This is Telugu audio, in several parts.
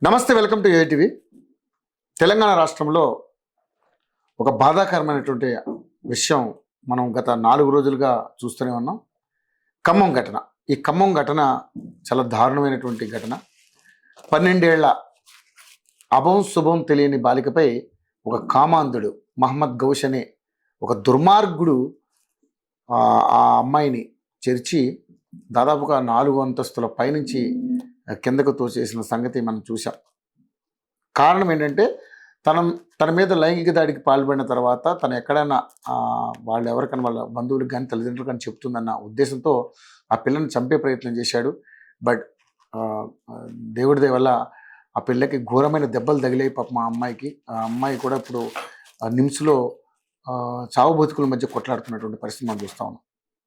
నమస్తే, వెల్కమ్ టు ఏటీవీ. తెలంగాణ రాష్ట్రంలో ఒక బాధాకరమైనటువంటి విషయం మనం గత 4 రోజులుగా చూస్తూనే ఉన్నాం. ఖమ్మం ఘటన. ఈ ఖమ్మం ఘటన చాలా దారుణమైనటువంటి ఘటన. 12 ఏళ్ల అభం శుభం తెలియని బాలికపై ఒక కామాంధుడు మహమ్మద్ గౌష్ అనే ఒక దుర్మార్గుడు ఆ అమ్మాయిని చేర్చి దాదాపుగా 4 అంతస్తుల పైనుంచి కిందకు తోసేసిన సంగతి మనం చూసాం. కారణం ఏంటంటే తన మీద లైంగిక దాడికి పాల్పడిన తర్వాత తను ఎక్కడైనా వాళ్ళు ఎవరికైనా వాళ్ళ బంధువులకు కానీ తల్లిదండ్రులు కానీ చెప్తుందన్న ఉద్దేశంతో ఆ పిల్లని చంపే ప్రయత్నం చేశాడు. బట్ దేవుడి దయ వల్ల ఆ పిల్లకి ఘోరమైన దెబ్బలు తగిలాయి. పాపం ఆ అమ్మాయికి. ఆ అమ్మాయి కూడా ఇప్పుడు నిమ్స్లో చావు బతుకుల మధ్య కొట్లాడుతున్నటువంటి పరిస్థితి మనం చూస్తా ఉన్నాం.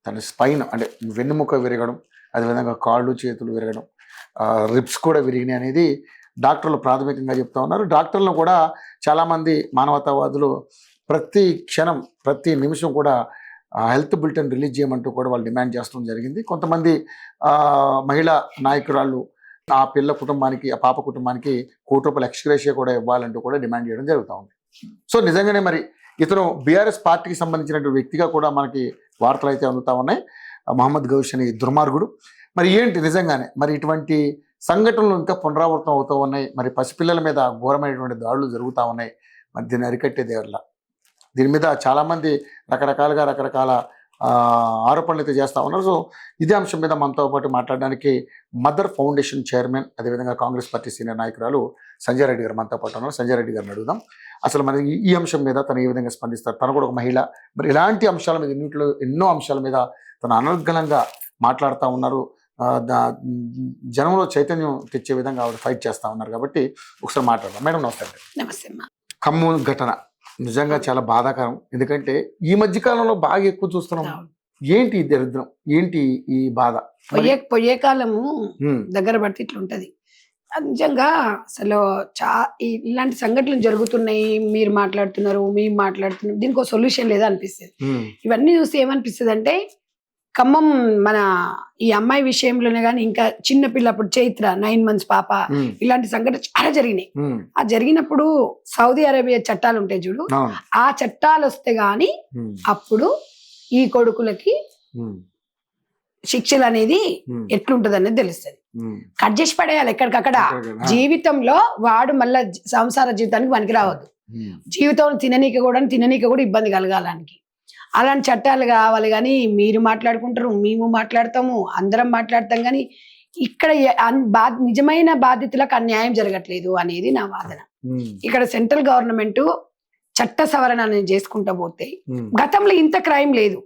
తన స్పైన్ అంటే వెన్నుముక విరగడం, అదేవిధంగా కాళ్ళు చేతులు విరగడం, రిబ్స్ కూడా విరిగినాయి అనేది డాక్టర్లు ప్రాథమికంగా చెప్తా ఉన్నారు. డాక్టర్లను కూడా చాలామంది మానవతావాదులు ప్రతి క్షణం ప్రతి నిమిషం కూడా హెల్త్ బులెటిన్ రిలీజ్ చేయమంటూ కూడా వాళ్ళు డిమాండ్ చేస్తడం జరిగింది. కొంతమంది మహిళా నాయకురాళ్ళు ఆ పిల్ల కుటుంబానికి, ఆ పాప కుటుంబానికి ₹1 ఎక్స్గ్రేషియా కూడా ఇవ్వాలంటూ కూడా డిమాండ్ చేయడం జరుగుతూ ఉంది. సో నిజంగానే మరి ఇతను బీఆర్ఎస్ పార్టీకి సంబంధించినటువంటి వ్యక్తిగా కూడా మనకి వార్తలు అయితే అందుతూ ఉన్నాయి. మహమ్మద్ గౌష్ అనే దుర్మార్గుడు. మరి ఏంటి నిజంగానే మరి ఇటువంటి సంఘటనలు ఇంకా పునరావృతం అవుతూ ఉన్నాయి. మరి పసిపిల్లల మీద ఘోరమైనటువంటి దాడులు జరుగుతూ ఉన్నాయి. మరి దీన్ని అరికట్టేది ఎవరిలా? దీని మీద చాలామంది రకరకాల ఆరోపణలు అయితే చేస్తూ ఉన్నారు. సో ఇదే అంశం మీద మనతో పాటు మాట్లాడడానికి మదర్ ఫౌండేషన్ చైర్మన్, అదేవిధంగా కాంగ్రెస్ పార్టీ సీనియర్ నాయకురాలు సంజయ్ రెడ్డి గారు మనతో పాటు ఉన్నారు. సంజయ్ రెడ్డి గారిని అడుగుదాం, అసలు మరి ఈ అంశం మీద తను ఏ విధంగా స్పందిస్తారు. తను కూడా ఒక మహిళ. మరి ఇలాంటి అంశాల మీద ఎన్నో అంశాల మీద తను అనర్గళంగా మాట్లాడుతూ ఉన్నారు. జనంలో చైతన్యం తెచ్చే విధంగా ఆవిడ ఫైట్ చేస్తూ ఉన్నారు. కాబట్టి ఒకసారి మాట్లాడదాం. మేడం నమస్తే. నమస్తే. ఖమ్మం ఘటన నిజంగా చాలా బాధాకరం. ఎందుకంటే ఈ మధ్య కాలంలో బాగా ఎక్కువ చూస్తున్నాం. ఏంటి ఈ దరిద్రం, ఏంటి ఈ బాధ? పొయ్యే కాలము దగ్గర పడితే ఇట్లుంటది. నిజంగా అసలు ఇలాంటి సంఘటనలు జరుగుతున్నాయి. మీరు మాట్లాడుతున్నారు, మేము మాట్లాడుతున్నాం, దీనికి ఒక సొల్యూషన్ లేదా అనిపిస్తుంది. ఇవన్నీ చూస్తే ఏమనిపిస్తుంది అంటే, ఖమ్మం మన ఈ అమ్మాయి విషయంలోనే కానీ ఇంకా చిన్న పిల్లప్పుడు చైత్ర 9 months పాప, ఇలాంటి సంఘటన చాలా జరిగినాయి. ఆ జరిగినప్పుడు సౌదీ అరేబియా చట్టాలు ఉంటాయి చూడు, ఆ చట్టాలు వస్తే గాని అప్పుడు ఈ కొడుకులకి శిక్షలు అనేది ఎట్లుంటది అనేది తెలుస్తుంది. కట్ చేసి పడేయాలి ఎక్కడికక్కడ. జీవితంలో వాడు మళ్ళా సంసార జీవితానికి పనికి రావద్దు. జీవితం తిననీక కూడా ఇబ్బంది కలగాలానికి అలాంటి చట్టాలు కావాలి. కానీ మీరు మాట్లాడుకుంటారు, మేము మాట్లాడతాము, అందరం మాట్లాడతాం, కానీ ఇక్కడ నిజమైన బాధితులకు అన్యాయం జరగట్లేదు అనేది నా వాదన. ఇక్కడ సెంట్రల్ గవర్నమెంట్ చట్ట సవరణ అనేది చేసుకుంటా పోతే, గతంలో ఇంత క్రైమ్ లేదు.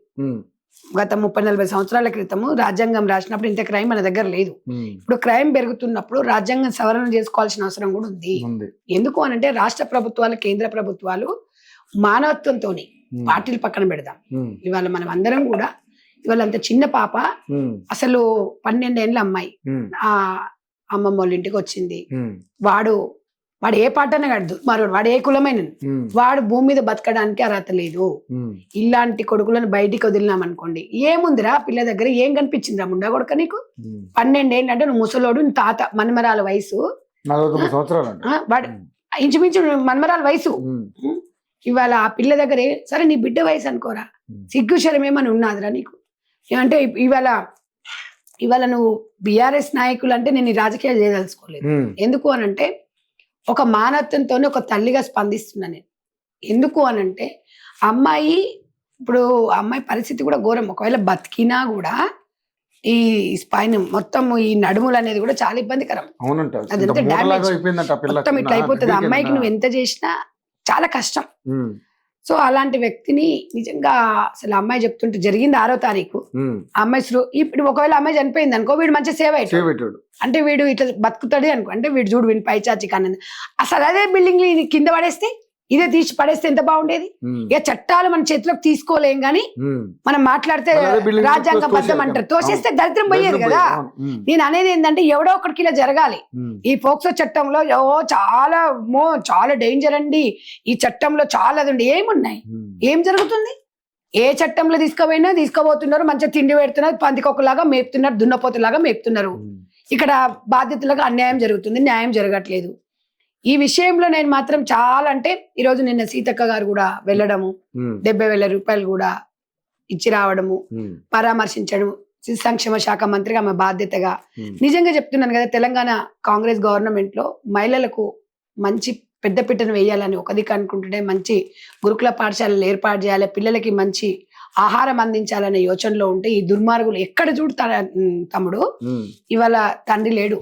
గత 30-40 సంవత్సరాల క్రితము రాజ్యాంగం రాసినప్పుడు ఇంత క్రైమ్ మన దగ్గర లేదు. ఇప్పుడు క్రైమ్ పెరుగుతున్నప్పుడు రాజ్యాంగం సవరణ చేసుకోవాల్సిన అవసరం కూడా ఉంది. ఎందుకు అనంటే రాష్ట్ర ప్రభుత్వాలు, కేంద్ర ప్రభుత్వాలు మానవత్వంతో పార్టీలు పక్కన పెడదాం. ఇవాళ మనం అందరం కూడా ఇవాళ అంత చిన్న పాప, అసలు 12 ఏళ్ళ అమ్మాయి ఆ అమ్మమ్మ వాళ్ళ ఇంటికి వచ్చింది. వాడు ఏ పాటనే కాదు, వాడు ఏ కులమైన వాడు భూమి మీద బతకడానికి అర్హత లేదు. ఇలాంటి కొడుకులను బయటికి వదిలినామనుకోండి, ఏముందిరా పిల్ల దగ్గర ఏం కనిపించిందిరా ముండా కొడుక నీకు? 12 ఏళ్ళు అంటే నువ్వు ముసలోడు, నీ తాత మన్మరాల వయసు, వాడు ఇంచుమించు మన్మరాల వయసు. ఇవాళ ఆ పిల్ల దగ్గరే సరే నీ బిడ్డ వయసు అనుకోరా, సిగ్గు శరం ఏమని ఉన్నదిరా నీకు? అంటే ఇవాళ నువ్వు బీఆర్ఎస్ నాయకులు అంటే నేను ఈ రాజకీయాలు చేయదలుచుకోలేదు. ఎందుకు అనంటే ఒక మానవత్వంతో ఒక తల్లిగా స్పందిస్తున్నా నేను. ఎందుకు అనంటే ఇప్పుడు అమ్మాయి పరిస్థితి కూడా ఘోరం. ఒకవేళ బతికినా కూడా ఈ స్పైన్ మొత్తం ఈ నడుములు అనేది కూడా చాలా ఇబ్బందికరం. అదంతా డ్యామేజ్ మొత్తం ఇట్లా అయిపోతుంది. అమ్మాయికి నువ్వు ఎంత చేసినా చాలా కష్టం. సో అలాంటి వ్యక్తిని నిజంగా అసలు అమ్మాయి చెప్తుంటే జరిగింది 6వ తారీఖు. అమ్మాయి ఇప్పుడు ఒకవేళ అమ్మాయి చనిపోయింది అనుకో, వీడు మంచిగా సేవ్ అవుతాడు. అంటే వీడు ఇట్లా బతుకుతాడు అనుకో, అంటే వీడు చూడు వీడి పైచాచి కానీ అసలు అదే బిల్డింగ్ కింద పడేస్తే, ఇదే తీసి పడేస్తే ఎంత బాగుండేది. ఇక చట్టాలు మన చేతిలోకి తీసుకోలేం గాని మనం మాట్లాడితే రాజ్యాంగబద్ధం అంటారు, తోసేస్తే దరిద్రం పోయేది కదా. నేను అనేది ఏంటంటే ఎవడో ఒకరికి ఇలా జరగాలి. ఈ పోక్సో చట్టంలో చాలా డేంజర్ అండి, ఈ చట్టంలో చాలా ఏమున్నాయి, ఏం జరుగుతుంది? ఏ చట్టంలో తీసుకోబోతున్నారు, మంచిగా తిండి పెడుతున్నారు, పందికొక్కలాగా మేపుతున్నారు, దున్నపోతులాగా మేపుతున్నారు. ఇక్కడ బాధితులకు అన్యాయం జరుగుతుంది, న్యాయం జరగట్లేదు. ఈ విషయంలో నేను మాత్రం చాలా అంటే ఈరోజు నిన్న సీతక్క గారు కూడా వెళ్ళడము, 70,000 రూపాయలు కూడా ఇచ్చి రావడము, పరామర్శించడం, శిశు సంక్షేమ శాఖ మంత్రిగా ఆమె బాధ్యతగా. నిజంగా చెప్తున్నాను కదా, తెలంగాణ కాంగ్రెస్ గవర్నమెంట్ లో మహిళలకు మంచి పెద్దపీటను వేయాలని ఒక దిక్కు అనుకుంటుంటే, మంచి గురుకుల పాఠశాలలు ఏర్పాటు చేయాలి, పిల్లలకి మంచి ఆహారం అందించాలనే యోచనలో ఉంటే, ఈ దుర్మార్గులు ఎక్కడ చూడు తమ్ముడు ఇవాళ తండ్రి లేడు,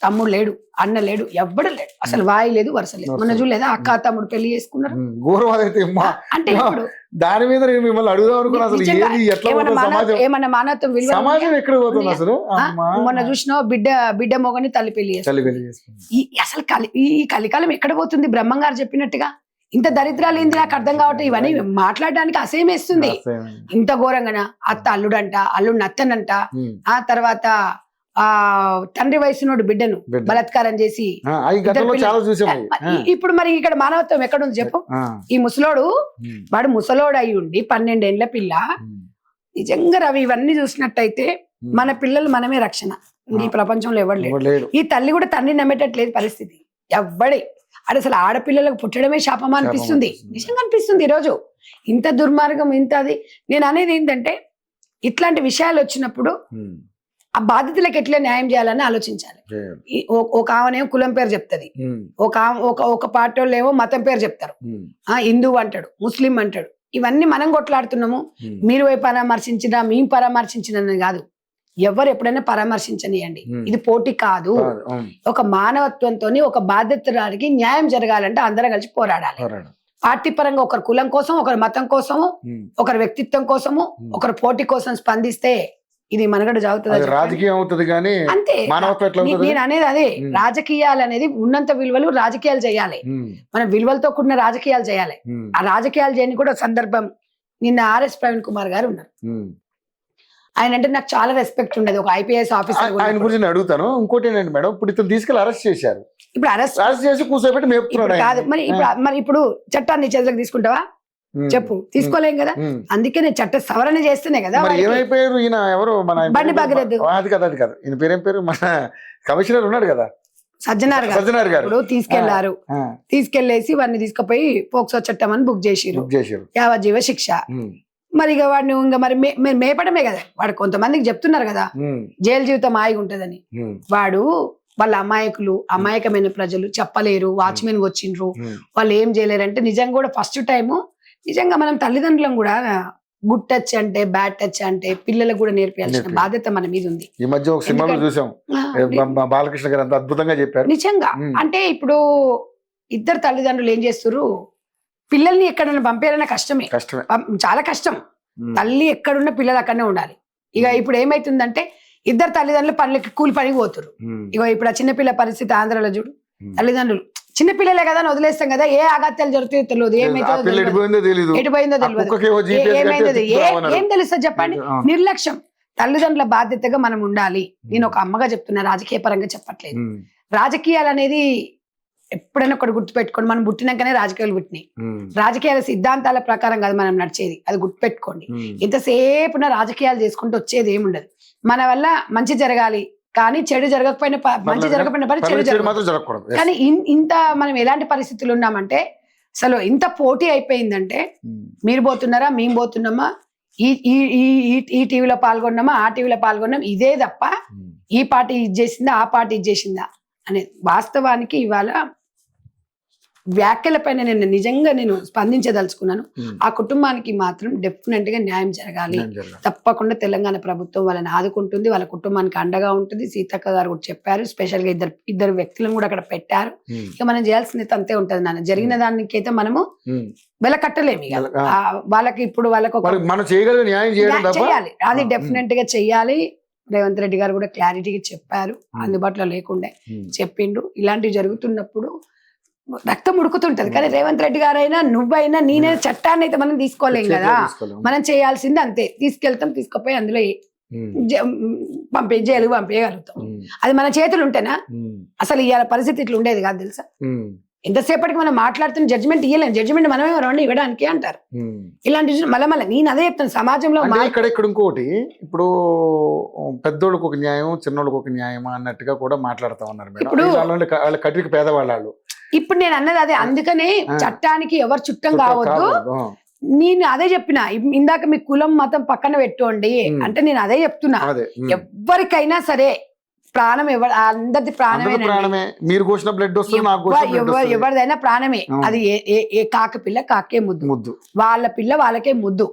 తమ్ముడు లేడు, అన్న లేడు, ఎవ్వడు లేడు, అసలు వాయి లేదు, వరుస లేదు. మొన్న చూడలేదా అక్క తమ్ముడు పెళ్లి చేసుకున్నారు. అంటే ఇప్పుడు దాని మీద నేను మిమ్మల్ని అడుగుదాం అనుకున్నా, అసలు ఏది ఎట్లా ఏమన్నా మానవత్వం విలువ సమాజం ఎక్కడ పోతుంది అసలు? మొన్న చూసినావు బిడ్డ మొగని తల్లి పెళ్లి అసలు ఈ కలికాలం ఎక్కడ పోతుంది? బ్రహ్మంగారు చెప్పినట్టుగా ఇంత దరిద్రాలు ఏంది నాకు అర్థం కావట్లేదు. ఇవన్నీ మాట్లాడడానికి అసహ్యమేస్తుంది. ఇంత ఘోరంగా అత్త అల్లుడంట, అల్లుడిని అత్తనంట, ఆ తర్వాత ఆ తండ్రి వయసునోడు బిడ్డను బలాత్కారం చేసి. ఇప్పుడు మరి ఇక్కడ మానవత్వం ఎక్కడుంది చెప్పు? ఈ ముసలోడు వాడు ముసలోడు అయి ఉండి 12 ఏళ్ల పిల్ల. నిజంగా రవి ఇవన్నీ చూసినట్టయితే మన పిల్లలు మనమే రక్షణ, ఈ ప్రపంచంలో ఎవరు లేడు. ఈ తల్లి కూడా తండ్రి నమ్మేటట్లేదు పరిస్థితి ఎవ్వడే. అది అసలు ఆడపిల్లలకు పుట్టడమే శాపమా అనిపిస్తుంది, నిజంగా అనిపిస్తుంది ఈరోజు. ఇంత దుర్మార్గం, ఇంత అది. నేను అనేది ఏంటంటే ఇట్లాంటి విషయాలు వచ్చినప్పుడు ఆ బాధితులకు ఎట్లా న్యాయం చేయాలని ఆలోచించాలి. ఒక ఆమెనేమో కులం పేరు చెప్తుంది, ఒక పార్టీ వాళ్ళు ఏమో మతం పేరు చెప్తారు, హిందువు అంటాడు, ముస్లిం అంటాడు. ఇవన్నీ మనం కొట్లాడుతున్నాము. మీరు పరామర్శించినా మేము పరామర్శించిన కాదు, ఎవరు ఎప్పుడైనా పరామర్శించనియండి. ఇది పోటీ కాదు. ఒక మానవత్వంతో ఒక బాధ్యతకి న్యాయం జరగాలంటే అందరం కలిసి పోరాడాలి. పార్టీ పరంగా ఒకరి కులం కోసం, ఒకరి మతం కోసము, ఒకరి వ్యక్తిత్వం కోసము, ఒకరి పోటీ కోసం స్పందిస్తే ఇది మనగడ జాగుతుంది, రాజకీయం అవుతుంది. కానీ అంతే నేను అనేది అదే, రాజకీయాలు అనేది ఉన్నంత విలువలు రాజకీయాలు చేయాలి. మన విలువలతో కూడిన రాజకీయాలు చేయాలి. ఆ రాజకీయాలు చేయని కూడా సందర్భం. నిన్న ఆర్ఎస్ ప్రవీణ్ కుమార్ గారు ఉన్నారు. ఆయన అంటే నాకు చాలా రెస్పెక్ట్ ఉండేది, ఒక ఐపీఎస్ ఆఫీసర్. ఆయన గురించి నేను అడుగుతాను. ఇంకోటి ఏంటంటే మేడం, ఇప్పుడు ఇతను తీసుకెళ్లి అరెస్ట్ చేశారు. ఇప్పుడు అరెస్ట్ చేసి కూర్చోబెట్టి మేపుతున్నాడు కాదు. మరి ఇప్పుడు చట్టాన్ని చేతులకు తీసుకుంటావా చెప్పు? తీసుకోలేం కదా. అందుకే నేను చట్ట సవరణ చేస్తేనే కదా. ఏమైపోయారు ఈయన? ఎవరు మన బండి భగీరథ్. అది కదా, అది కదా. ఈయన పేరేం పేరు? మన కమిషనర్ ఉన్నాడు కదా, సజ్జనార్ గారు. ఇప్పుడు తీసుకెళ్లారు, తీసుకెళ్లేసి వాడిని తీసుకుపోయి పోక్సో చట్టం అని బుక్ చేసిరు, యావజ్జీవ శిక్ష. మరి ఇక వాడిని ఇంకా మరి మేపడమే కదా. వాడు కొంతమందికి చెప్తున్నారు కదా జైలు జీవితం హాయిగా ఉంటదని. వాడు వాళ్ళ అమాయకమైన ప్రజలు చెప్పలేరు, వాచ్మెన్ వచ్చిండ్రు, వాళ్ళు ఏం చేయలేరంటే నిజంగా కూడా ఫస్ట్ టైము నిజంగా మనం తల్లిదండ్రులను కూడా గుడ్ టచ్ అంటే, బ్యాడ్ టచ్ అంటే పిల్లలకు కూడా నేర్పించాల్సిన బాధ్యత మన మీద ఉంది. ఈ మధ్య ఒక సినిమాలో చూసాం, బాలకృష్ణ గారు అంత అద్భుతంగా చెప్పారు. నిజంగా అంటే ఇప్పుడు ఇద్దరు తల్లిదండ్రులు ఏం చేస్తారు, పిల్లల్ని ఎక్కడైనా పంపేయాలన్నా కష్టమే, చాలా కష్టం. తల్లి ఎక్కడున్న పిల్లలు అక్కడనే ఉండాలి. ఇక ఇప్పుడు ఏమైతుందంటే ఇద్దరు తల్లిదండ్రులు పనులకి కూలి పనికి పోతురు. ఇక ఇప్పుడు ఆ చిన్నపిల్ల పరిస్థితి ఆంధ్రలో చూడు. తల్లిదండ్రులు చిన్నపిల్లలే కదా అని వదిలేస్తాం కదా, ఏ ఆఘాత్యాలు జరుగుతాయో తెలియదు, ఏమైతుందో ఎటుపోయిందో తెలియదు, ఏమైందో ఏం తెలుస్తుంది చెప్పండి. నిర్లక్ష్యం. తల్లిదండ్రుల బాధ్యతగా మనం ఉండాలి. నేను ఒక అమ్మగా చెప్తున్నా, రాజకీయ పరంగా చెప్పట్లేదు. రాజకీయాలు అనేది ఎప్పుడైనా ఒకటి గుర్తుపెట్టుకోండి, మనం పుట్టినాకనే రాజకీయాలు పుట్టినాయి. రాజకీయాల సిద్ధాంతాల ప్రకారం కాదు మనం నడిచేది, అది గుర్తుపెట్టుకోండి. ఇంతసేపు రాజకీయాలు చేసుకుంటూ వచ్చేది ఏముండదు. మన వల్ల మంచి జరగాలి, కానీ చెడు జరగకపోయినా, మంచి జరగకపోయినా చెడు జరగకూడదు. కానీ ఇంత మనం ఎలాంటి పరిస్థితులు ఉన్నామంటే, అసలు ఇంత పోటీ అయిపోయిందంటే, మీరు పోతున్నారా మేము పోతున్నామా, ఈ టీవీలో పాల్గొన్నామా ఆ టీవీలో పాల్గొన్నాం, ఇదే తప్ప ఈ పార్టీ ఇది చేసిందా ఆ పార్టీ ఇది చేసిందా అనేది. వాస్తవానికి ఇవాళ వ్యాఖ్యలపైన నిజంగా నేను స్పందించదలుచుకున్నాను. ఆ కుటుంబానికి మాత్రం డెఫినెట్ గా న్యాయం జరగాలి. తప్పకుండా తెలంగాణ ప్రభుత్వం వాళ్ళని ఆదుకుంటుంది, వాళ్ళ కుటుంబానికి అండగా ఉంటుంది. సీతక్క గారు కూడా చెప్పారు, స్పెషల్ గా ఇద్దరు వ్యక్తులను కూడా అక్కడ పెట్టారు. ఇక మనం చేయాల్సింది అంతే ఉంటది నాన్న. జరిగిన దానికైతే మనము వెలకట్టలేము. వాళ్ళకి ఇప్పుడు వాళ్ళకి చేయాలి, అది డెఫినెట్ గా చెయ్యాలి. రేవంత్ రెడ్డి గారు కూడా క్లారిటీగా చెప్పారు, అందుబాటులో లేకుండా చెప్పిండ్రు. ఇలాంటివి జరుగుతున్నప్పుడు రక్తం ఉడుకుతుంటది. కానీ రేవంత్ రెడ్డి గారైనా నువ్వైనా నేనైనా చట్టాన్ని అయితే మనం తీసుకోలేం కదా. మనం చేయాల్సింది అంతే, తీసుకెళ్తాం, తీసుకుపోయి అందులో జైలుకు పంపేయగలుగుతాం. అది మన చేతులు ఉంటేనా అసలు ఇవాళ పరిస్థితి ఇట్లా ఉండేది కాదు తెలుసా. ఎంతసేపటికి మనం మాట్లాడుతున్న జడ్జిమెంట్ ఇవ్వలేము, జడ్జిమెంట్ మనమే రండి ఇవ్వడానికి అంటారు. ఇలాంటి మళ్ళీ నేను అదే చెప్తాను, సమాజంలో ఇక్కడ ఇంకోటి, ఇప్పుడు పెద్దోళ్ళకి ఒక న్యాయం చిన్నోళ్ళకి ఒక న్యాయం అన్నట్టుగా కూడా మాట్లాడుతా ఉన్నారు మేడం. ఇప్పుడు వాళ్ళ కటిక పేదవాళ్ళు. ఇప్పుడు నేను అన్నది అదే, అందుకనే చట్టానికి ఎవరు చుట్టం కావద్దు. నేను అదే చెప్పిన ఇందాక మీ కులం మతం పక్కన పెట్టుకోండి అంటే, నేను అదే చెప్తున్నా. ఎవరికైనా సరే ప్రాణం అందరిది ప్రాణమే. మీరు కోసిన బ్లడ్ వస్తుంది, ఎవరిదైనా ప్రాణమే. అది ఏ కాక పిల్ల కాకే ముద్దు, వాళ్ళ పిల్ల వాళ్ళకే ముద్దు.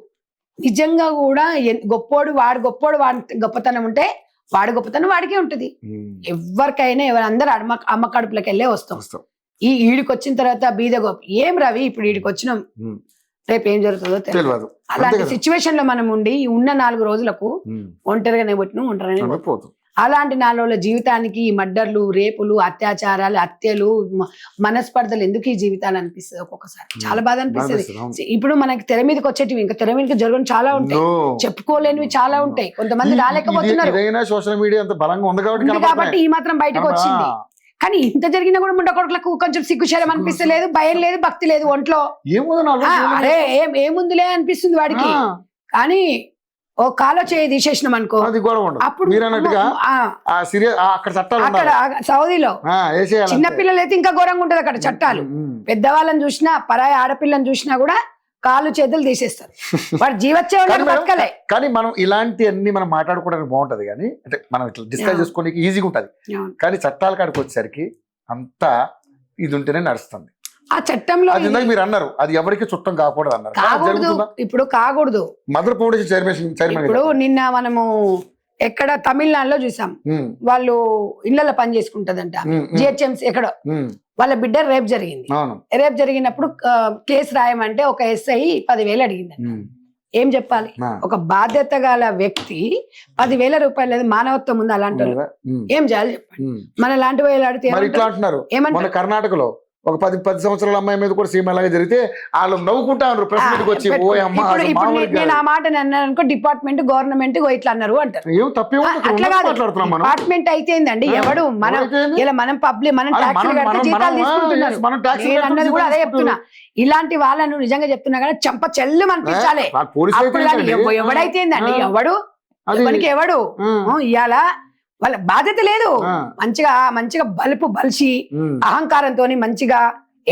నిజంగా కూడా గొప్పోడు వాడి గొప్పతనం ఉంటే వాడి గొప్పతనం వాడికే ఉంటది. ఎవరికైనా అందరూ అమ్మ కడుపులోకి వెళ్ళే వస్తాం. ఈడికి వచ్చిన తర్వాత బీద గొప్ప ఏం రవి, ఇప్పుడు ఈడికి వచ్చినాం, రేపు ఏం జరుగుతుందో తెలియదు. అలాంటి సిచ్యువేషన్ లో మనం ఉండి ఉన్న 4 రోజులకు ఒంటరిగానే పుట్టినాం, ఒంటరిగానే పోతాం. అలాంటి 4 రోజుల జీవితానికి మర్డర్లు, రేపులు, అత్యాచారాలు, హత్యలు, మనస్పర్ధలు ఎందుకు ఈ జీవితాలు అనిపిస్తుంది ఒక్కొక్కసారి. చాలా బాధ అనిపిస్తుంది. ఇప్పుడు మనకి తెర మీదకి వచ్చేటివి ఇంకా తెర మీదకి జరగడం చాలా ఉంటాయి, చెప్పుకోలేనివి చాలా ఉంటాయి. కొంతమంది రాలేకపోతున్నారు, సోషల్ మీడియా అంత బలంగా ఉంది కాబట్టి ఈ మాత్రం బయటకు వచ్చింది. కానీ ఇంత జరిగినా కూడా ముండ కొడుకులకు కొంచెం సిగ్గుశరం అనిపిస్తలేదు, భయం లేదు, భక్తి లేదు ఒంట్లో. అరే ఏముందిలే అనిపిస్తుంది వాడికి. కానీ ఓ కాలో చేయి తీసేసినాం అనుకో, అప్పుడు అక్కడ సౌదీలో చిన్నపిల్లలు అయితే ఇంకా ఘోరంగా ఉంటది అక్కడ చట్టాలు. పెద్దవాళ్ళని చూసినా, పరాయి ఆడపిల్లని చూసినా కూడా కాళ్ళు చేతులు తీసేస్తారు. వాడు జీవచ్చే బతకలే. కానీ మనం ఇలాంటి అన్ని మనం మాట్లాడుకోవడానికి బాగుంటది, కానీ అంటే మనం ఇట్లా డిస్కస్ చేసుకోవడానికి ఈజీగా ఉంటది. కానీ చట్టాల కాడికి వచ్చేసరికి అంతా ఇది ఉంటేనే నడుస్తుంది. ఆ చట్టంలో మీరు అన్నారు అది ఎవరికి చుట్టం కాకూడదు అన్నారు. ఇప్పుడు కాకూడదు. మదర్ ఫౌండేషన్ చైర్మన్ ఇప్పుడు నిన్న మనము ఎక్కడ తమిళనాడులో చూసాం, వాళ్ళు ఇళ్లలో పని చేసుకుంటదంట జిహెచ్ఎంసీ ఎక్కడో, వాళ్ళ బిడ్డ రేప్ జరిగింది. రేప్ జరిగినప్పుడు కేసు రాయమంటే ఒక ఎస్ఐ 10,000 అడిగింది. ఏం చెప్పాలి? ఒక బాధ్యత గల వ్యక్తి 10,000 రూపాయలు మానవత్వం ఉంది అలాంటి ఏం చేయాలి చెప్పండి? మన లాంటి వాళ్ళు అడిగితే ఏమంటారు? కర్ణాటకలో ఒక 10 సంవత్సరాల అమ్మాయి మీద కూడా సీఎం అలాగే జరిగితే వాళ్ళు నవ్వుకుంటారు ప్రెస్ మీదకి వచ్చి. నేను ఆ మాట అన్నాను, డిపార్ట్మెంట్ గవర్నమెంట్ ఇట్లా అన్నారు అంటారు. అట్లా కాదు, డిపార్ట్మెంట్ అయితే ఏందండి, ఎవడు మనం ఇలా మనం పబ్లిక్ మనం ట్యాక్స్ జీతాలు తీసుకుంటున్నారు. అన్నది కూడా అదే చెప్తున్నా. ఇలాంటి వాళ్ళను నిజంగా చెప్తున్నా కానీ చంప చెల్లు అనిపించాలి. ఎవడైతే ఏందండి, ఎవడికి ఎవడు ఇవాళ వాళ్ళ బాధ్యత లేదు. మంచిగా బలిసి అహంకారంతో మంచిగా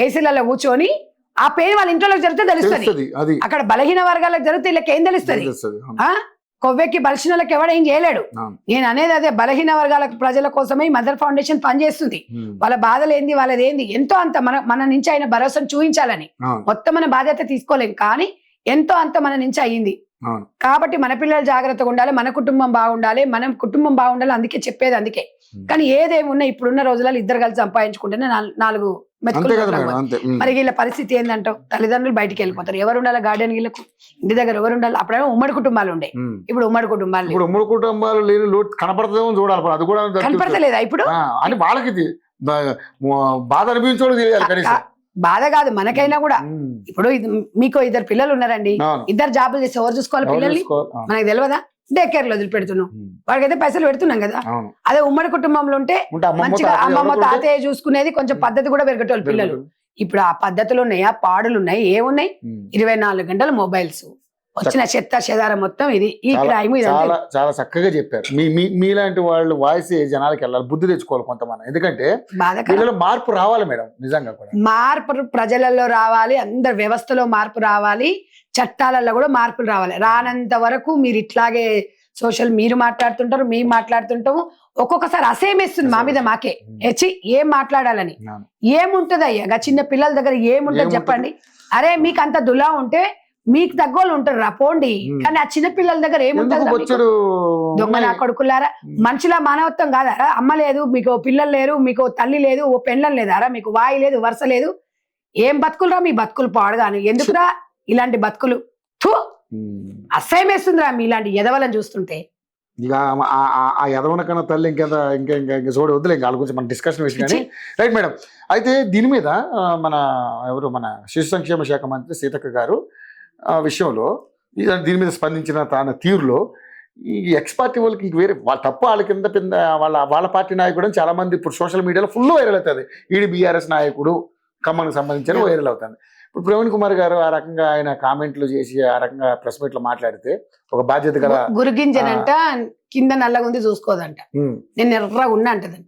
ఏసీలలో కూర్చొని ఆ పెయిన్ వాళ్ళ ఇంట్లోకి జరిగితే తెలుస్తుంది. అక్కడ బలహీన వర్గాలకు జరిగితే వీళ్ళకి ఏం తెలుస్తుంది? కొవ్వెక్కి బలిసిన వాళ్ళకి ఎవడేం చేయలేడు. నేను అనేది అదే, బలహీన వర్గాల ప్రజల కోసమే మదర్ ఫౌండేషన్ పనిచేస్తుంది. వాళ్ళ బాధలు ఏంది, వాళ్ళది ఏంది, ఎంతో అంత మన నుంచి అయిన భరోసాను చూపించాలని. మొత్తం మన బాధ్యత తీసుకోలేం, కానీ ఎంతో అంత మన నుంచి అయ్యింది. కాబట్టి మన పిల్లలు జాగ్రత్తగా ఉండాలి, మన కుటుంబం బాగుండాలి, మనం కుటుంబం బాగుండాలి. అందుకే చెప్పేది అందుకే. కానీ ఏదేమున్నా ఇప్పుడున్న రోజులలో ఇద్దరు కలిసి సంపాదించుకుంటేనే 4 మెతుకులు. మరి వీళ్ళ పరిస్థితి ఏంటంటావు? తల్లిదండ్రులు బయటికి వెళ్ళిపోతారు, ఎవరు ఉండాలి గార్డెన్ వీళ్ళకు? ఇంటి దగ్గర ఎవరు ఉండాలి? అప్పుడేమో ఉమ్మడి కుటుంబాలు ఉండే, ఇప్పుడు ఉమ్మడి కుటుంబాలు లేని లోటు కనపడతామో చూడాలి. అది కూడా కనపడతలేదా ఇప్పుడు? అని వాళ్ళకి బాధ అనిపించడం తెలియాలి కనీసం. బాధ కాదు మనకైనా కూడా. ఇప్పుడు మీకు 2 పిల్లలు ఉన్నారండి, 2 జాబులు చేస్తే ఎవరు చూసుకోవాలి పిల్లల్ని? మనకు తెలియదా? డే కేర్ లో వదిలిపెడుతున్నాం, వాడికైతే పైసలు పెడుతున్నాం కదా. అదే ఉమ్మడి కుటుంబంలో ఉంటే మంచిగా అమ్మమ్మ తాతయ్య చూసుకునేది, కొంచెం పద్ధతి కూడా పెరగటోళ్ళు పిల్లలు. ఇప్పుడు ఆ పద్ధతులు ఉన్నాయా, పాడులు ఉన్నాయి, ఏమున్నాయి? 24 గంటలు మొబైల్స్, వచ్చిన చెత్త చెదారం మొత్తం ఇది, ఈ క్రైమ్. చాలా చక్కగా చెప్పారు. మీలాంటి వాళ్ళు వాయిస్ జనాలకి వెళ్ళాలి, బుద్ధి తెచ్చుకోవాలి కొంతమంది. ఎందుకంటే మార్పు రావాలి మేడం, నిజంగా కూడా మార్పు ప్రజలలో రావాలి, అందరి వ్యవస్థలో మార్పు రావాలి, చట్టాలలో కూడా మార్పులు రావాలి. రానంత వరకు మీరు ఇట్లాగే మీరు మాట్లాడుతుంటారు, మేము మాట్లాడుతుంటాము. ఒక్కొక్కసారి అసేమేస్తుంది మా మీద మాకే, ఏం మాట్లాడాలని. ఏముంటది అయ్యా చిన్న పిల్లల దగ్గర ఏముంటది చెప్పండి? అరే మీకు అంత దులా ఉంటే మీకు తగ్గోళ్ళు ఉంటారు రా పోండి. కానీ ఆ చిన్న పిల్లల దగ్గర ఏముంటది? దొంగ నా కొడుకులారా, మనుషుల మానవత్వం కాదారా? అమ్మ లేదు, మీకు పిల్లలు లేరు, మీకు తల్లి లేదు, ఓ పెండ్లం లేదారా? మీకు వాయి లేదు, వరుస లేదు, ఏం బతుకులురా మీ బతుకులు పాడుగాను? ఎందుకురా ఇలాంటి బతుకులు? అసహ్యం వేస్తుందిరా మీ ఇలాంటి ఎదవలను చూస్తుంటే. ఇక ఆ యదవన కన్నా తల్లి ఇంకా చూడ వద్దులే, ఇంకా వాళ్ళ గురించి మన డిస్కషన్ విషయం. కానీ రైట్ మేడం, అయితే దీని మీద మన శిశు సంక్షేమ శాఖ మంత్రి సీతక్క గారు విషయంలో దీని మీద స్పందించిన తన తీరులో ఈ ఎక్స్ పార్టీ వాళ్ళకి ఇంక వేరే వాళ్ళ తప్ప వాళ్ళ కింద వాళ్ళ పార్టీ నాయకుడు అని చాలా మంది ఇప్పుడు సోషల్ మీడియాలో ఫుల్ వైరల్ అవుతుంది. ఈడి బీఆర్ఎస్ నాయకుడు ఖమ్మానికి సంబంధించిన వైరల్ అవుతుంది. ఇప్పుడు ప్రవీణ్ కుమార్ గారు ఆ రకంగా ఆయన కామెంట్లు చేసి ఆ రకంగా ప్రెస్ మీట్ లో మాట్లాడితే ఒక బాధ్యత గల గురుగింజనంట కింద నల్లగా ఉంది చూసుకోదంట, నేను ఎర్రగా ఉన్నా అంటదంట.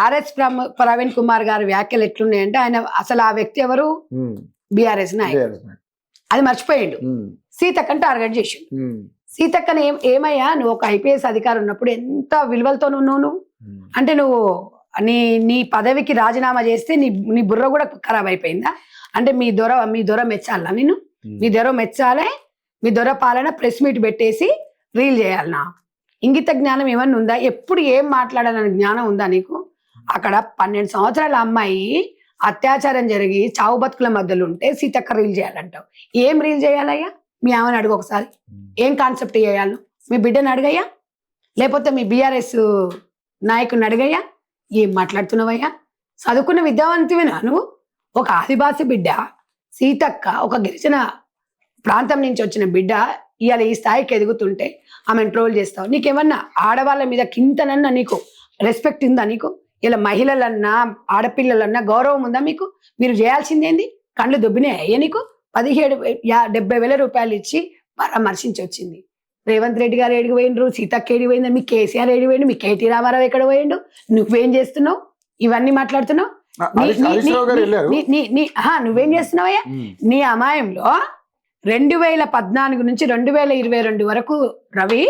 ఆర్ఎస్ ప్రవీణ్ కుమార్ గారి వ్యాఖ్యలు ఎట్లున్నాయంటే ఆయన అసలు ఆ వ్యక్తి ఎవరు, బీఆర్ఎస్ నాయకుడు, అది మర్చిపోయిండు. సీతక్కని టార్గెట్ చేసిండు. సీతక్కని ఏమయ్యా నువ్వు ఒక ఐపీఎస్ అధికారి ఉన్నప్పుడు ఎంత విలువలతో ఉన్నావు నువ్వు అంటే, నువ్వు నీ పదవికి రాజీనామా చేస్తే నీ బుర్ర కూడా ఖరాబ్ అయిపోయిందా అంటే, మీ దొర మెచ్చాలా నేను, మీ దొర మెచ్చాలే, మీ దొర పాలన ప్రెస్ మీట్ పెట్టేసి రీల్ చేయాలనా, ఇంగిత జ్ఞానం ఏమన్నా ఉందా, ఎప్పుడు ఏం మాట్లాడాలనే జ్ఞానం ఉందా నీకు? అక్కడ 12 సంవత్సరాల అమ్మాయి అత్యాచారం జరిగి చావు బతుకుల మధ్యలో ఉంటే సీతక్క రీల్ చేయాలంటావు. ఏం రీల్ చేయాలయ్యా? మీ ఆమెను అడుగు ఒకసారి, ఏం కాన్సెప్ట్ చేయాలి? మీ బిడ్డను అడగయ్యా, లేకపోతే మీ బీఆర్ఎస్ నాయకుని అడగయ్యా, ఏం మాట్లాడుతున్నావయ్యా? చదువుకున్న విద్యావంతివేనా నువ్వు? ఒక ఆదివాసి బిడ్డ సీతక్క, ఒక గిరిజన ప్రాంతం నుంచి వచ్చిన బిడ్డ ఇవాళ ఈ స్థాయికి ఎదుగుతుంటే ఆమెను ట్రోల్ చేస్తావు. నీకేమన్నా ఆడవాళ్ళ మీద కింతనన్నా నీకు రెస్పెక్ట్ ఉందా నీకు? ఇలా మహిళలన్నా ఆడపిల్లలన్నా గౌరవం ఉందా మీకు? మీరు చేయాల్సిందేంది? కళ్ళు దొబ్బినాయి అయ్యే నీకు? 70,000 రూపాయలు ఇచ్చి పరామర్శించి వచ్చింది. రేవంత్ రెడ్డి గారు ఏడికి పోయిండ్రు, సీతక్క ఏడికి పోయింది, మీ కేసీఆర్ ఏడికి పోయిండు, మీ కేటీ రామారావు ఎక్కడ పోయిండు, నువ్వేం చేస్తున్నావు? ఇవన్నీ మాట్లాడుతున్నావు. నువ్వేం చేస్తున్నావయ్యా? నీ అమాయంలో 2014 నుంచి 2022 వరకు రవి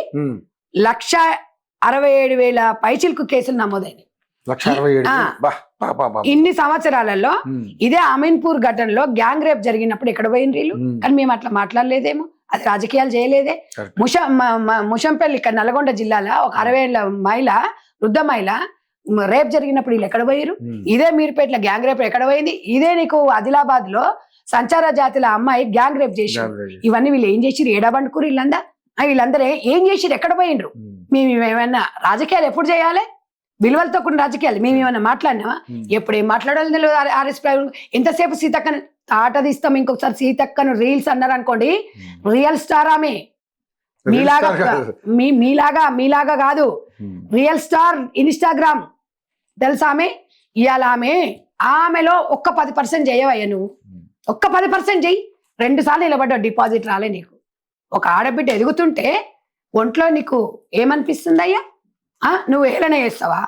1,67,000 పైచిలకు కేసులు నమోదైనాయి. ఇన్ని సంవత్సరాలలో ఇదే అమీన్పూర్ ఘటనలో గ్యాంగ్ రేప్ జరిగినప్పుడు ఎక్కడ పోయిన వీళ్ళు? కానీ మేము అట్లా మాట్లాడలేదేమో, అది రాజకీయాలు చేయలేదే. ముషంపల్లి ఇక్కడ నల్గొండ జిల్లాలో ఒక 60 ఏళ్ల మహిళ, వృద్ధ మహిళ రేప్ జరిగినప్పుడు వీళ్ళు ఎక్కడ పోయారు? ఇదే మీరుపేటలో గ్యాంగ్ రేప్ ఎక్కడ పోయింది? ఇదే నీకు ఆదిలాబాద్ లో సంచార జాతిల అమ్మాయి గ్యాంగ్ రేప్ చేశారు. ఇవన్నీ వీళ్ళు ఏం చేసిరు? ఏడాబండుకూరు వీళ్ళందరూ ఏం చేసిరు? ఎక్కడ పోయిండ్రు? మేము ఏమైనా రాజకీయాలు ఎప్పుడు చేయాలి? విలువలతో కొన్ని రాజకీయాలు మేము ఏమైనా మాట్లాడినావా? ఎప్పుడు ఏం మాట్లాడాలి తెలియదు. ఆర్ఎస్ ఎంతసేపు సీతక్కను తాట తీస్తాం. ఇంకొకసారి సీతక్కను రీల్స్ అన్నారు అనుకోండి, రియల్ స్టార్ ఆమె, మీలాగా కాదు, రియల్ స్టార్ ఇన్స్టాగ్రామ్ తెలుసా ఆమె. ఇవాళ ఆమెలో ఒక్క 10% చేయవయ్యా నువ్వు, ఒక్క 10% చెయ్యి. 2 సార్లు నిలబడ్డావు, డిపాజిట్ రాలే నీకు. ఒక ఆడబిడ్డ ఎదుగుతుంటే ఒంట్లో నీకు ఏమనిపిస్తుందయ్యా? నువ్వు ఏలనే చేస్తావా?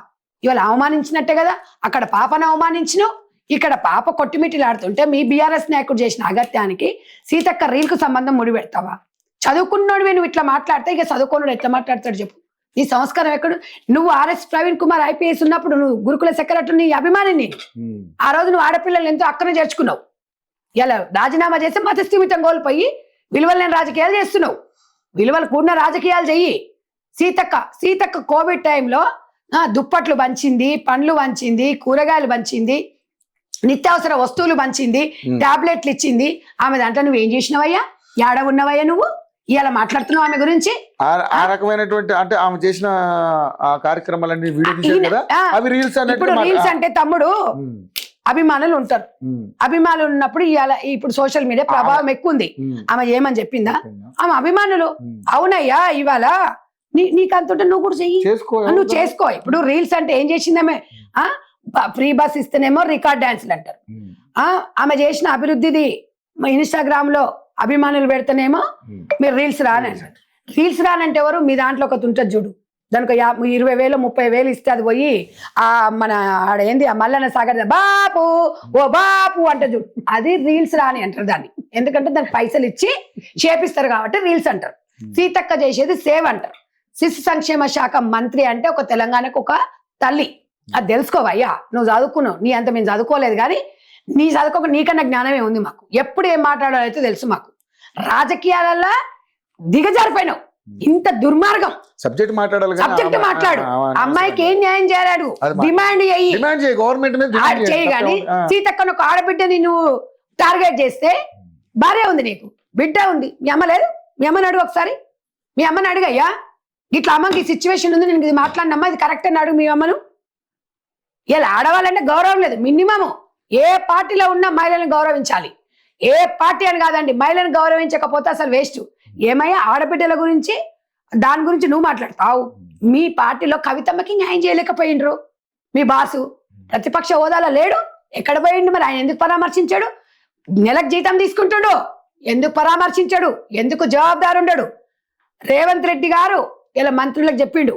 ఇవాళ అవమానించినట్టే కదా. అక్కడ పాపను అవమానించినావు, ఇక్కడ పాప కొట్టిమిట్టిలాడుతుంటే మీ బీఆర్ఎస్ నాయకుడు చేసిన అగత్యానికి సీతక్క రీల్కు సంబంధం ముడిపెడతావా? చదువుకున్నోడివి నువ్వు ఇట్లా మాట్లాడితే ఇక చదువుకున్నాడు ఎట్లా మాట్లాడతాడు చెప్పు? నీ సంస్కారం ఎక్కడ? నువ్వు ఆర్ఎస్ ప్రవీణ్ కుమార్ ఐపీఎస్ ఉన్నప్పుడు నువ్వు గురుకుల సెక్రటరీ, నీ అభిమాని నేను. ఆ రోజు నువ్వు ఆడపిల్లలు ఎంతో అక్కనే చేర్చుకున్నావు. ఇలా రాజీనామా చేసి మతస్థిమితం కోల్పోయి విలువలు లేని రాజకీయాలు చేస్తున్నావు. విలువలు కూడిన రాజకీయాలు చెయ్యి. సీతక్క కోవిడ్ టైంలో దుప్పట్లు పంచింది, పండ్లు పంచింది, కూరగాయలు పంచింది, నిత్యావసర వస్తువులు పంచింది, టాబ్లెట్లు ఇచ్చింది. ఆమె దాంట్లో నువ్వేం చేసినావయ్యా? ఏడ ఉన్నవయ్యా నువ్వు? ఇలా మాట్లాడుతున్నావు ఆమె గురించి. ఆ రకమైనటువంటి అంటే ఆమె చేసిన కార్యక్రమాలన్నీ ఇప్పుడు రీల్స్ అంటే తమ్ముడు అభిమానులు ఉంటారు. అభిమానులు ఉన్నప్పుడు ఇప్పుడు సోషల్ మీడియా ప్రభావం ఎక్కువ ఉంది. ఆమె ఏమని చెప్పిందా? ఆమె అభిమానులు అవునయ్యా ఇవాళ నీకు అంతుంటే నువ్వు కూడా చెయ్యి, నువ్వు చేసుకో. ఇప్పుడు రీల్స్ అంటే ఏం చేసిందామె? ఫ్రీ బస్ ఇస్తేనేమో రికార్డ్ డాన్సులు అంటారు. ఆమె చేసిన అభివృద్ధిది ఇన్స్టాగ్రామ్ లో అభిమానులు పెడితేనేమో మీరు రీల్స్ రానంటారు. రీల్స్ రానంటే ఎవరు? మీ దాంట్లో ఒకటి ఉంటుంది చూడు, దానికి 20,000 30,000 ఇస్తే అది పోయి మన ఆడేంది ఆ మల్లన్న సాగర్ బాపు ఓ బాపు అంటే చూడు, అది రీల్స్ రాని అంటారు దాన్ని. ఎందుకంటే దానికి పైసలు ఇచ్చి చేపిస్తారు కాబట్టి రీల్స్ అంటారు. సీతక్క చేసేది సేవ్ అంటారు. శిశు సంక్షేమ శాఖ మంత్రి అంటే ఒక తెలంగాణకు ఒక తల్లి. అది తెలుసుకోవయ్యా. నువ్వు చదువుకున్నావు, నీ అంత మేము చదువుకోలేదు కానీ నీ చదువుకోక నీకన్నా జ్ఞానమే ఉంది మాకు. ఎప్పుడు ఏం మాట్లాడాలైతే తెలుసు మాకు. రాజకీయాలలో దిగజారిపోయినావు. ఇంత దుర్మార్గం. సబ్జెక్ట్ మాట్లాడు. అమ్మాయికి ఏం న్యాయం చేయాడు? డిమాండ్ చేయి కానీ సీతక్కను ఒక ఆడబిడ్డని నువ్వు టార్గెట్ చేస్తే భార్య ఉంది, నీకు బిడ్డ ఉంది, మీ అమ్మ లేదు? మీ అమ్మని అడుగు ఒకసారి. మీ అమ్మని అడుగయ్యా, ఇట్లా అమ్మకి సిచ్యువేషన్ ఉంది, నేను ఇది మాట్లాడినమ్మా ఇది కరెక్ట్ అని అడుగు మీ అమ్మను. ఇలా ఆడవాళ్ళంటే గౌరవం లేదు. మినిమము ఏ పార్టీలో ఉన్నా మహిళలను గౌరవించాలి. ఏ పార్టీ అని కాదండి, మహిళలను గౌరవించకపోతే అసలు వేస్ట్. ఏమయ్యా ఆడబిడ్డల గురించి దాని గురించి నువ్వు మాట్లాడతావు. మీ పార్టీలో కవితమ్మకి న్యాయం చేయలేకపోయిండ్రు. మీ బాసు ప్రతిపక్ష హోదాలో లేడు, ఎక్కడ పోయిండు మరి? ఆయన ఎందుకు పరామర్శించాడు? నెలకు జీతం తీసుకుంటాడు, ఎందుకు పరామర్శించాడు? ఎందుకు జవాబుదారు ఉండడు? రేవంత్ రెడ్డి గారు ఇలా మంత్రులకు చెప్పిండు,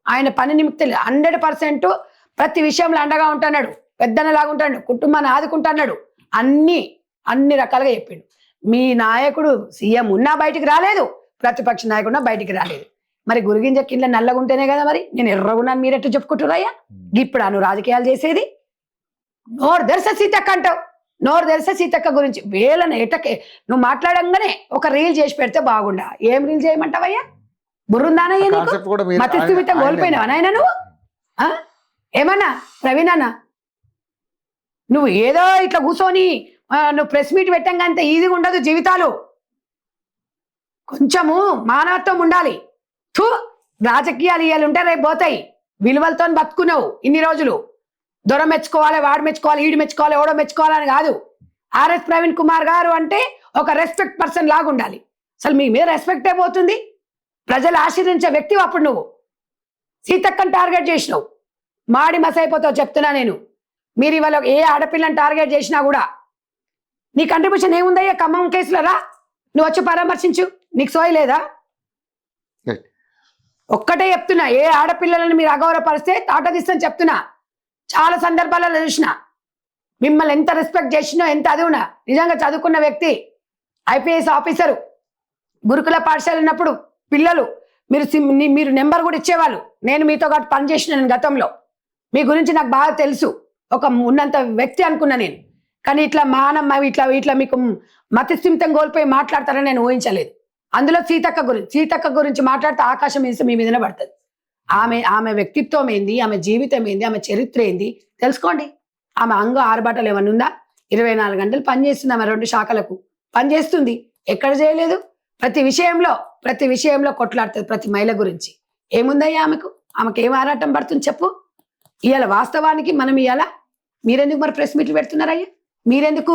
ఆయన పని నిమిత్తం 100% ప్రతి విషయంలో అండగా ఉంటున్నాడు, పెద్దనలాగా ఉంటాడు, కుటుంబాన్ని ఆదుకుంటున్నాడు, అన్ని రకాలుగా చెప్పిండు. మీ నాయకుడు సీఎం ఉన్నా బయటికి రాలేదు, ప్రతిపక్ష నాయకుడున్నా బయటికి రాలేదు. మరి గురిగింజ కింద నల్లగుంటేనే కదా మరి నేను ఎర్రగున్నాను మీరెట్టు చెప్పుకుంటున్నారయ్యా? ఇప్పుడు అను రాజకీయాలు చేసేది? నోరు తెరిసే సీతక్క అంటావు, నోరు తెరిసే సీతక్క గురించి వేళన ఎటకే నువ్వు మాట్లాడంగానే ఒక రీల్ చేసి పెడితే బాగుండా. ఏం రీల్ చేయమంటావయ్యా? బుర్రుందానయ్యా నీకు? కాన్సెప్ట్ కూడా మీరు మతి స్థిమితం కోల్పోయినావా నాయన నువ్వు? ఏమన్నా ప్రవీణ్ అన్న, నువ్వు ఏదో ఇట్లా కూర్చొని నువ్వు ప్రెస్ మీట్ పెట్టంగా అంత ఈజీగా ఉండదు జీవితాలు. కొంచెము మానవత్వం ఉండాలి. రాజకీయాలు ఇయ్యాలు ఉంటే రేపు పోతాయి. విలువలతో బతుకున్నావు ఇన్ని రోజులు. దొర మెచ్చుకోవాలి, వాడు మెచ్చుకోవాలి, ఈడు మెచ్చుకోవాలి, ఎవడో మెచ్చుకోవాలని కాదు. ఆర్ఎస్ ప్రవీణ్ కుమార్ గారు అంటే ఒక రెస్పెక్ట్ పర్సన్ లాగా ఉండాలి. అసలు మీ మీద రెస్పెక్టే పోతుంది. ప్రజలు ఆశీర్వదించే వ్యక్తి అప్పుడు నువ్వు సీతక్కని టార్గెట్ చేసినావు, మాడి మసైపోతావు చెప్తున్నా నేను. మీరు ఇవాళ ఏ ఆడపిల్లని టార్గెట్ చేసినా కూడా నీ కంట్రిబ్యూషన్ ఏముందయ్యా? ఖమ్మం కేసులో రా, నువ్వు వచ్చి పరామర్శించు, నీకు సోయి లేదా? ఒక్కటే చెప్తున్నా, ఏ ఆడపిల్లలను మీరు అగౌరవపరిస్తే తాటదిస్తని చెప్తున్నా. చాలా సందర్భాలలో చూసిన మిమ్మల్ని ఎంత రెస్పెక్ట్ చేసినో, ఎంత అదివునా. నిజంగా చదువుకున్న వ్యక్తి, ఐపీఎస్ ఆఫీసరు, గురుకుల పాఠశాల ఉన్నప్పుడు పిల్లలు మీరు నెంబర్ కూడా ఇచ్చేవాళ్ళు. నేను మీతో పాటు పనిచేసిన గతంలో, మీ గురించి నాకు బాగా తెలుసు. ఒక ఉన్నంత వ్యక్తి అనుకున్నా నేను. కానీ ఇట్లా మానమ్మ ఇట్లా మీకు మతి స్థిమితం కోల్పోయి మాట్లాడతారని నేను ఊహించలేదు. అందులో సీతక్క గురించి మాట్లాడితే ఆకాశం వేసి మీ మీదనే పడుతుంది. ఆమె వ్యక్తిత్వం ఏంది, ఆమె జీవితం ఏంది, ఆమె చరిత్ర ఏంది తెలుసుకోండి. ఆమె ఆరుబాటలు ఏమన్నా ఉందా? 24 గంటలు పనిచేస్తుంది ఆమె, 2 శాఖలకు పనిచేస్తుంది. ఎక్కడ చేయలేదు? ప్రతి విషయంలో కొట్లాడుతుంది ప్రతి మహిళ గురించి. ఏముందయ్యా ఆమెకు ఏం ఆరాటం పడుతుంది చెప్పు? ఇవాళ వాస్తవానికి మనం మీరెందుకు మరి ప్రెస్ మీట్లు పెడుతున్నారయ్యా? మీరెందుకు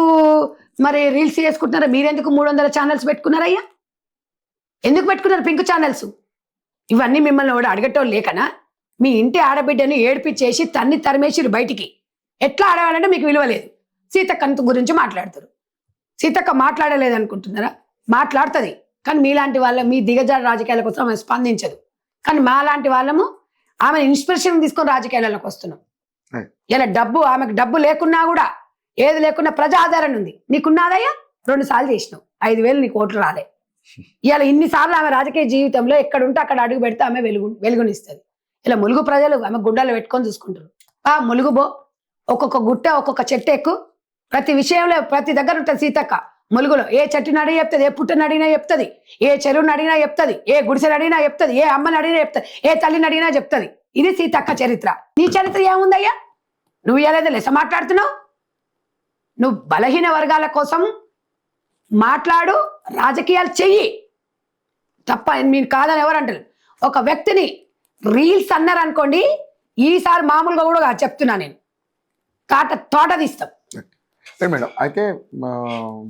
మరి రీల్స్ చేసుకుంటున్నారా? మీరెందుకు 300 ఛానల్స్ పెట్టుకున్నారయ్యా? ఎందుకు పెట్టుకున్నారు పింక్ ఛానల్స్? ఇవన్నీ మిమ్మల్ని కూడా అడగటోళ్ళు లేకనా? మీ ఇంటి ఆడబిడ్డని ఏడిపించేసి తరిమేసిరు బయటికి. ఎట్లా ఆడవాలంటే మీకు విలువ లేదు. సీతక్క గురించి మాట్లాడతారు. సీతక్క మాట్లాడలేదు అనుకుంటున్నారా? మాట్లాడుతుంది. కానీ మీలాంటి మీ దిగజారు రాజకీయాల కోసం ఆమె స్పందించదు. కానీ మా లాంటి వాళ్ళము ఆమె ఇన్స్పిరేషన్ తీసుకొని రాజకీయాలకు వస్తున్నాం. ఇలా ఆమెకు డబ్బు లేకున్నా కూడా, ఏది లేకున్నా ప్రజా ఆధారణ ఉంది. నీకున్నాదయ్యా? 2 సార్లు చేసినావు, 5,000 నీకు ఓట్లు రాలే. ఇలా ఇన్నిసార్లు ఆమె రాజకీయ జీవితంలో ఎక్కడుంటే అక్కడ అడుగు పెడితే ఆమె వెలుగునిస్తుంది. ఇలా ములుగు ప్రజలు ఆమె గుడ్డలు పెట్టుకొని చూసుకుంటారు. ములుగు బో, ఒక్కొక్క గుట్ట, ఒక్కొక్క చెట్టు ఎక్కు. ప్రతి విషయంలో ప్రతి దగ్గర ఉంటుంది సీతక్క. ములుగులో ఏ చెట్టుని అడిగినా చెప్తుంది, ఏ పుట్టని అడిగినా చెప్తుంది, ఏ చెరువుని అడిగినా చెప్తుంది, ఏ గుడిసెని అడిగినా చెప్తుంది, ఏ అమ్మని అడిగినా చెప్తుంది, ఏ తల్లిని అడిగినా చెప్తుంది. ఇది సీతక్క చరిత్ర. నీ చరిత్ర ఏముందయ్యా? నువ్వు ఏదైతే లెస మాట్లాడుతున్నావు? నువ్వు బలహీన వర్గాల కోసం మాట్లాడు, రాజకీయాలు చెయ్యి తప్ప మీరు కాదని ఎవరంటారు? ఒక వ్యక్తిని రీల్స్ అన్నారు అనుకోండి, ఈసారి మామూలుగా కూడా చెప్తున్నా నేను, తోట తీస్తాం. మేడం, అయితే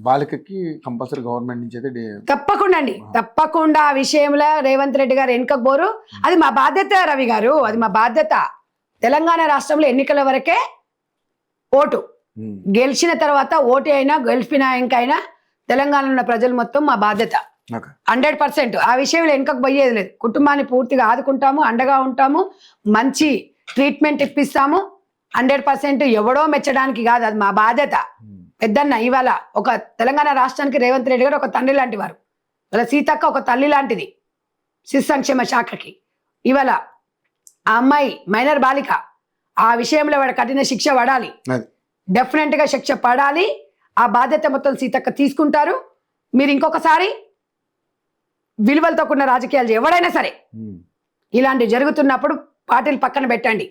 బాలికకి కంపల్సరీ గవర్నమెంట్ నుంచి అయితే తప్పకుండా ఆ విషయంలో రేవంత్ రెడ్డి గారు వెనుకకు పోరు. అది మా బాధ్యత రవి గారు, అది మా బాధ్యత. తెలంగాణ రాష్ట్రంలో ఎన్నికల వరకే ఓటు, గెలిచిన తర్వాత ఓటు అయినా గెలిపినాకైనా తెలంగాణలో ఉన్న ప్రజలు మొత్తం మా బాధ్యత 100%. ఆ విషయంలో వెనుకకు పోయేది లేదు. కుటుంబాన్ని పూర్తిగా ఆదుకుంటాము, అండగా ఉంటాము, మంచి ట్రీట్మెంట్ ఇప్పిస్తాము. 100% ఎవడో మెచ్చడానికి కాదు, అది మా బాధ్యత. పెద్దన్న ఇవాళ ఒక తెలంగాణ రాష్ట్రానికి రేవంత్ రెడ్డి గారు ఒక తండ్రి లాంటి వారు. ఇవాళ సీతక్క ఒక తల్లి లాంటిది శిశు సంక్షేమ శాఖకి. ఇవాళ ఆ అమ్మాయి మైనర్ బాలిక, ఆ విషయంలో వాడు కఠిన శిక్ష పడాలి, డెఫినెట్ గా శిక్ష పడాలి. ఆ బాధ్యత మొత్తం సీతక్క తీసుకుంటారు. మీరు ఇంకొకసారి విలువలతో కూడిన రాజకీయాలు ఎవడైనా సరే ఇలాంటివి జరుగుతున్నప్పుడు పార్టీలు పక్కన పెట్టండి,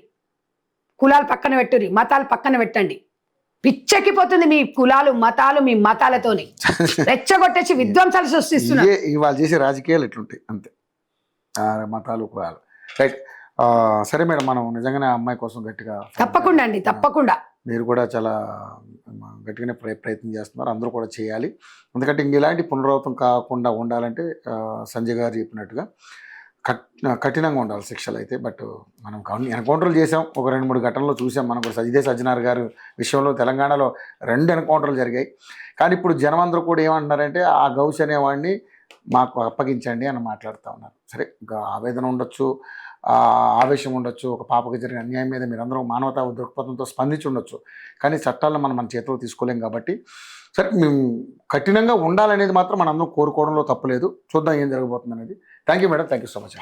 కులాలు పక్కన పెట్టుర్రి, మతాలు పక్కన పెట్టండి. పిచ్చెక్కిపోతుంది మీ కులాలు మతాలు, మీ మతాలతోని రెచ్చగొట్టేసి విధ్వంసాలు సృష్టిస్తున్నారు. ఇవాళ చేసే రాజకీయాలు ఎట్లుంటాయి అంతే, మతాలు కులాలు. రైట్. సరే మేడం, మనం నిజంగానే ఆ అమ్మాయి కోసం గట్టిగా తప్పకుండా మీరు కూడా చాలా గట్టిగానే ప్రయత్నం చేస్తున్నారు, అందరూ కూడా చేయాలి. ఎందుకంటే ఇలాంటి పునరావృతం కాకుండా ఉండాలంటే సంజయ్ గారు చెప్పినట్టుగా కఠినంగా ఉండాలి శిక్షలు అయితే. బట్ మనం ఎన్కౌంటర్లు చేసాం, ఒక 2-3 ఘటనలు చూసాం. మనం కూడా ఇదే సజ్జనార్ గారి విషయంలో తెలంగాణలో 2 ఎన్కౌంటర్లు జరిగాయి. కానీ ఇప్పుడు జనం అందరూ కూడా ఏమంటున్నారంటే ఆ గౌస్ అనేవాడిని మాకు అప్పగించండి అని మాట్లాడుతూ ఉన్నారు. సరే, ఇంకా ఆవేదన ఉండొచ్చు, ఆవేశం ఉండొచ్చు, ఒక పాపకు జరిగిన అన్యాయం మీద మీరందరూ మానవతా దృక్పథంతో స్పందించి ఉండొచ్చు. కానీ చట్టాలను మనం మన చేతిలో తీసుకోలేం కాబట్టి సరే మేము కఠినంగా ఉండాలనేది మాత్రం మనందరం కోరుకోవడంలో తప్పులేదు. చూద్దాం ఏం జరగబోతుంది అనేది. Thank you madam, thank you so much.